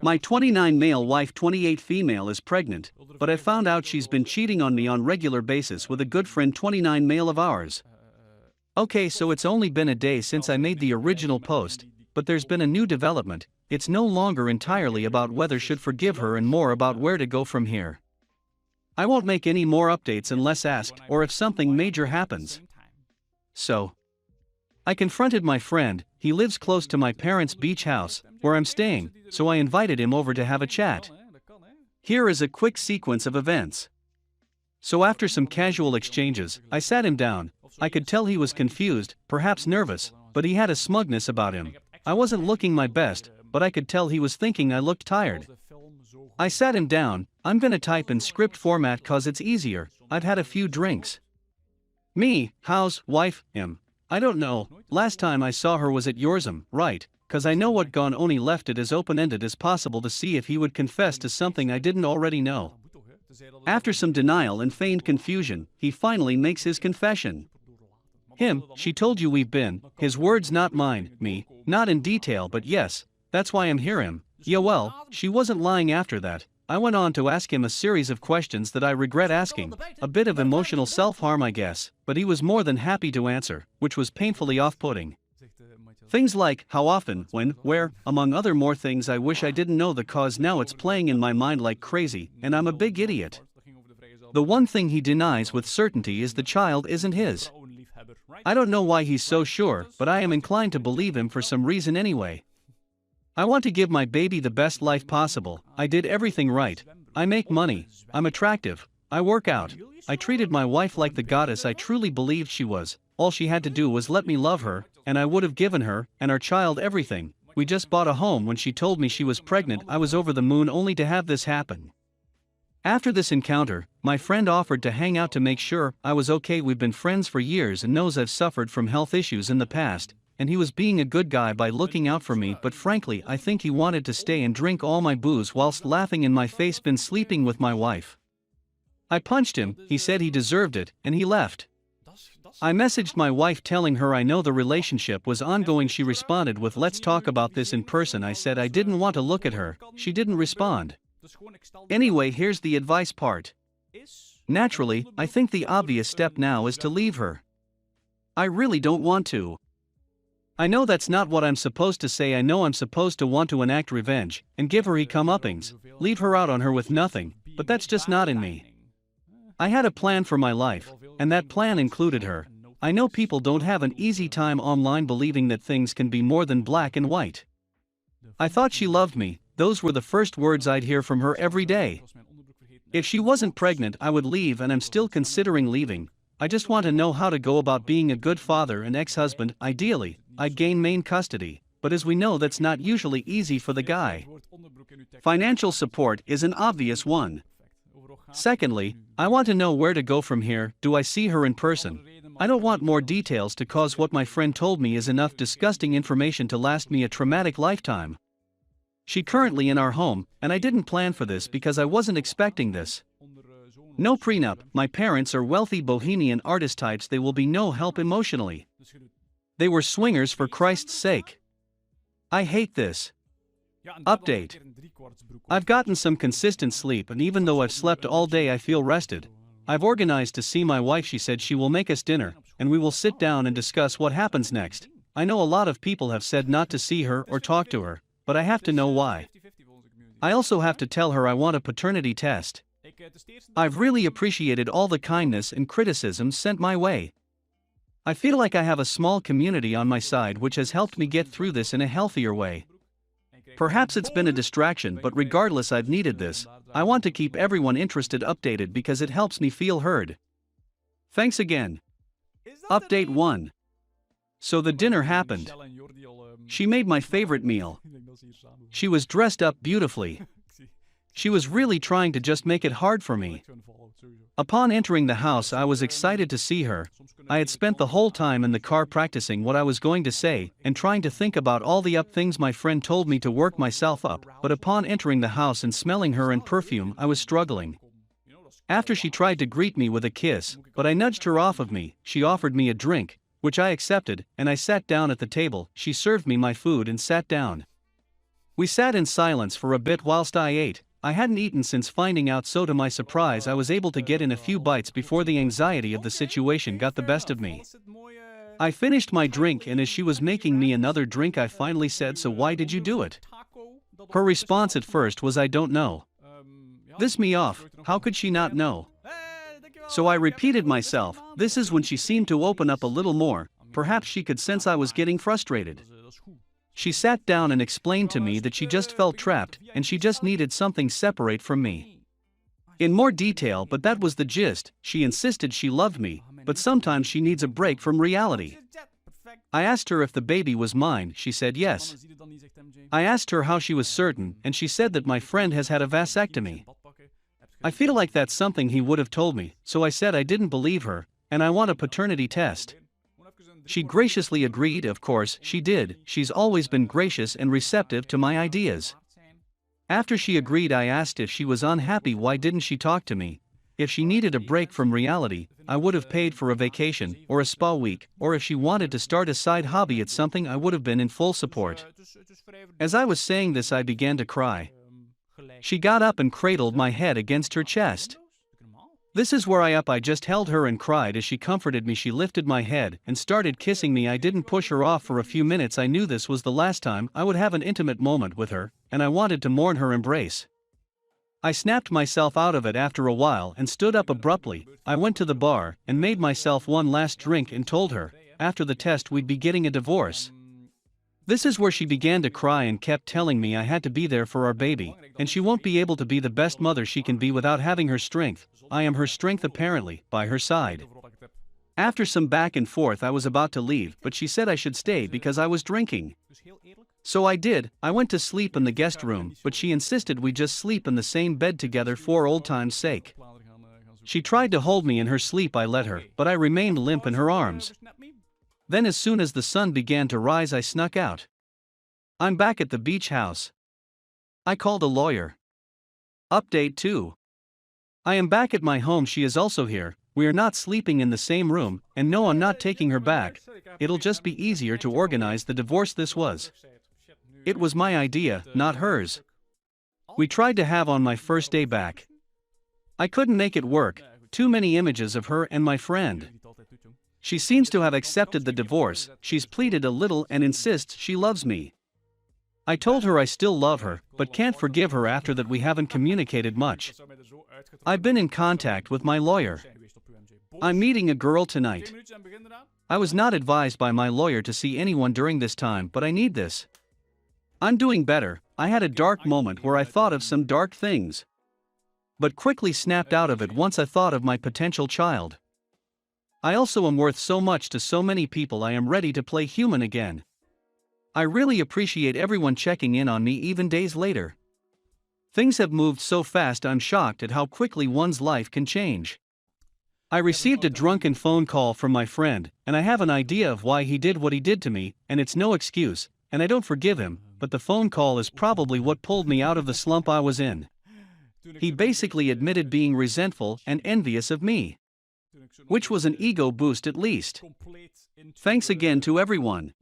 My 29 male wife 28 female is pregnant, but I found out she's been cheating on me on regular basis with a good friend 29 male of ours. Okay, so it's only been a day since I made the original post, but there's been a new development. It's no longer entirely about whether should forgive her and more about where to go from here. I won't make any more updates unless asked or if something major happens. So, I confronted my friend. He lives close to my parents' beach house, where I'm staying, so I invited him over to have a chat. Here is a quick sequence of events. So after some casual exchanges, I sat him down. I could tell he was confused, perhaps nervous, but he had a smugness about him. I wasn't looking my best, but I could tell he was thinking I looked tired. I sat him down. I'm gonna type in script format cause it's easier. I've had a few drinks. Me, house, wife, him. I don't know, last time I saw her was at Yorsum, right, cause I know what gone only left it as open-ended as possible to see if he would confess to something I didn't already know. After some denial and feigned confusion, he finally makes his confession. Him, she told you we've been, his words not mine, me, not in detail but yes, that's why I'm here him. Yeah well, she wasn't lying after that. I went on to ask him a series of questions that I regret asking, a bit of emotional self-harm I guess, but he was more than happy to answer, which was painfully off-putting. Things like, how often, when, where, among other more things I wish I didn't know the cause now it's playing in my mind like crazy, and I'm a big idiot. The one thing he denies with certainty is the child isn't his. I don't know why he's so sure, but I am inclined to believe him for some reason anyway. I want to give my baby the best life possible. I did everything right. I make money. I'm attractive. I work out. I treated my wife like the goddess I truly believed she was. All she had to do was let me love her, and I would have given her and our child everything. We just bought a home. When she told me she was pregnant, I was over the moon only to have this happen. After this encounter, my friend offered to hang out to make sure I was okay. We've been friends for years and knows I've suffered from health issues in the past. And he was being a good guy by looking out for me, but frankly I think he wanted to stay and drink all my booze whilst laughing in my face. Been sleeping with my wife. I punched him, he said he deserved it, and he left. I messaged my wife telling her I know the relationship was ongoing. She responded with let's talk about this in person. I said I didn't want to look at her. She didn't respond. Anyway, here's the advice part. Naturally, I think the obvious step now is to leave her. I really don't want to. I know that's not what I'm supposed to say. I know I'm supposed to want to enact revenge and give her comeuppings, leave her out on her with nothing, but that's just not in me. I had a plan for my life, and that plan included her. I know people don't have an easy time online believing that things can be more than black and white. I thought she loved me. Those were the first words I'd hear from her every day. If she wasn't pregnant, I would leave, and I'm still considering leaving. I just want to know how to go about being a good father and ex-husband. Ideally, I'd gain main custody, but as we know that's not usually easy for the guy. Financial support is an obvious one. Secondly, I want to know where to go from here. Do I see her in person? I don't want more details to cause what my friend told me is enough disgusting information to last me a traumatic lifetime. She currently in our home, and I didn't plan for this because I wasn't expecting this. No prenup. My parents are wealthy bohemian artist types. They will be no help emotionally. They were swingers for Christ's sake. I hate this. Update. I've gotten some consistent sleep, and even though I've slept all day I feel rested. I've organized to see my wife. She said she will make us dinner, and we will sit down and discuss what happens next. I know a lot of people have said not to see her or talk to her, but I have to know why. I also have to tell her I want a paternity test. I've really appreciated all the kindness and criticism sent my way. I feel like I have a small community on my side which has helped me get through this in a healthier way. Perhaps it's been a distraction, but regardless I've needed this. I want to keep everyone interested updated because it helps me feel heard. Thanks again. Update 1. So the dinner happened. She made my favorite meal. She was dressed up beautifully. She was really trying to just make it hard for me. Upon entering the house I was excited to see her. I had spent the whole time in the car practicing what I was going to say and trying to think about all the things my friend told me to work myself up, but upon entering the house and smelling her and perfume I was struggling. After she tried to greet me with a kiss, but I nudged her off of me. She offered me a drink, which I accepted, and I sat down at the table. She served me my food and sat down. We sat in silence for a bit whilst I ate. I hadn't eaten since finding out, so to my surprise I was able to get in a few bites before the anxiety of the situation got the best of me. I finished my drink, and as she was making me another drink I finally said, "So why did you do it?" Her response at first was, "I don't know." This me off, how could she not know? So I repeated myself. This is when she seemed to open up a little more. Perhaps she could sense I was getting frustrated. She sat down and explained to me that she just felt trapped, and she just needed something separate from me. In more detail, but that was the gist. She insisted she loved me, but sometimes she needs a break from reality. I asked her if the baby was mine. She said yes. I asked her how she was certain, and she said that my friend has had a vasectomy. I feel like that's something he would have told me, so I said I didn't believe her, and I want a paternity test. She graciously agreed. Of course, she did. She's always been gracious and receptive to my ideas. After she agreed, I asked if she was unhappy, why didn't she talk to me? If she needed a break from reality, I would have paid for a vacation, or a spa week, or if she wanted to start a side hobby, it's something I would have been in full support. As I was saying this, I began to cry. She got up and cradled my head against her chest. This is where I just held her and cried as she comforted me. She lifted my head and started kissing me. I didn't push her off for a few minutes. I knew this was the last time I would have an intimate moment with her, and I wanted to mourn her embrace. I snapped myself out of it after a while and stood up abruptly. I went to the bar and made myself one last drink and told her, after the test, we'd be getting a divorce. This is where she began to cry and kept telling me I had to be there for our baby, and she won't be able to be the best mother she can be without having her strength. I am her strength, apparently, by her side. After some back and forth, I was about to leave, but she said I should stay because I was drinking. So I did. I went to sleep in the guest room, but she insisted we just sleep in the same bed together for old time's sake. She tried to hold me in her sleep. I let her, but I remained limp in her arms. Then as soon as the sun began to rise, I snuck out. I'm back at the beach house. I called a lawyer. Update 2. I am back at my home. She is also here. We are not sleeping in the same room, and no, I'm not taking her back. It'll just be easier to organize the divorce. It was my idea, not hers. We tried to have on my first day back. I couldn't make it work. Too many images of her and my friend. She seems to have accepted the divorce. She's pleaded a little and insists she loves me. I told her I still love her, but can't forgive her after that. We haven't communicated much. I've been in contact with my lawyer. I'm meeting a girl tonight. I was not advised by my lawyer to see anyone during this time, but I need this. I'm doing better. I had a dark moment where I thought of some dark things, but quickly snapped out of it once I thought of my potential child. I also am worth so much to so many people. I am ready to play human again. I really appreciate everyone checking in on me even days later. Things have moved so fast. I'm shocked at how quickly one's life can change. I received a drunken phone call from my friend, and I have an idea of why he did what he did to me, and it's no excuse, and I don't forgive him, but the phone call is probably what pulled me out of the slump I was in. He basically admitted being resentful and envious of me, which was an ego boost at least. Thanks again to everyone.